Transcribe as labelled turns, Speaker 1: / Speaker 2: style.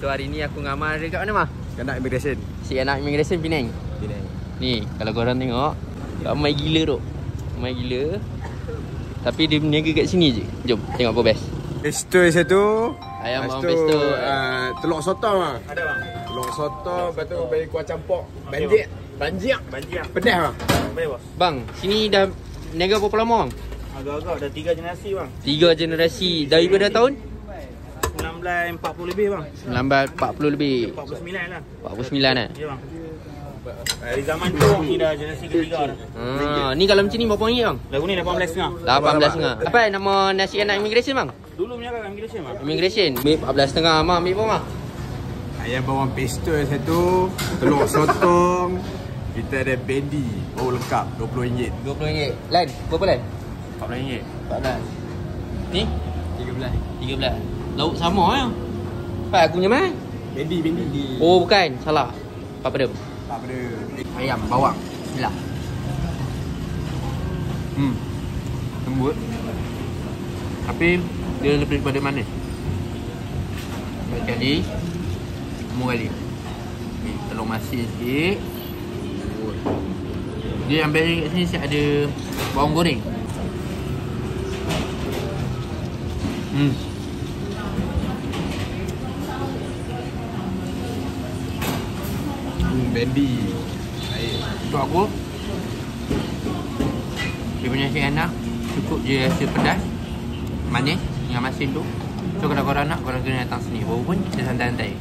Speaker 1: So hari ni aku ngamal dekat mana mah?
Speaker 2: Kanak Immigration.
Speaker 1: Si anak Immigration Penang.
Speaker 2: Penang.
Speaker 1: Ni kalau korang tengok, ramai gila tu. Ramai gila. Tapi dia berniaga kat sini je. Jom tengok apa best.
Speaker 2: Pesto satu.
Speaker 1: Ayam bawang
Speaker 2: Lepas tu,
Speaker 1: pesto.
Speaker 2: telur sotong bang.
Speaker 3: Ada bang.
Speaker 2: Telur sotong, lepas tu bagi kuah campur. Banjir. Banjir.
Speaker 3: Banjir.
Speaker 2: Pedas bang.
Speaker 3: Baik bos.
Speaker 1: Bang, sini dah niaga berapa lama bang?
Speaker 3: Agak-agak dah 3 generasi bang.
Speaker 1: 3 generasi. Daripada tahun?
Speaker 3: 1940 lebih bang.
Speaker 1: 1940 lebih.
Speaker 3: 49 lah.
Speaker 1: 49 eh?
Speaker 3: Ya bang. Dari zaman tu ni dah generasi ketiga dah.
Speaker 1: Ni kalau macam ni berapa ringgit bang?
Speaker 3: Lagu ni 18.5.
Speaker 1: 18.5. Apa nama nasi anak Immigration bang?
Speaker 3: Dulu punya kan immigration bang.
Speaker 1: Immigration. Ambil 14.5. Mak ambil apa mak?
Speaker 2: Ayam bawang pesto satu. Telur sotong. Kita ada bendi. Baru lengkap. RM20.
Speaker 1: RM20. Lan, berapa Lan?
Speaker 2: RM14.
Speaker 1: 14. Ni? 13. Lauk sama ya. Pak aku punya mana?
Speaker 2: Bendi.
Speaker 1: Oh bukan, salah. Apa dia?
Speaker 2: Tak ada.
Speaker 1: Ayam bawang. Inilah.
Speaker 2: Lembut. Tapi dia lebih daripada manis.
Speaker 1: Sekali. Semua kali. Okay, telur masin sikit. Dia ambil kat sini siap ada bawang goreng.
Speaker 2: Bendi. Baik.
Speaker 1: Untuk aku, dia punya nasi enak. Cukup je rasa pedas, manis dengan masin tu. So kalau korang nak, korang kena datang sini. Walaupun kita santai-santai.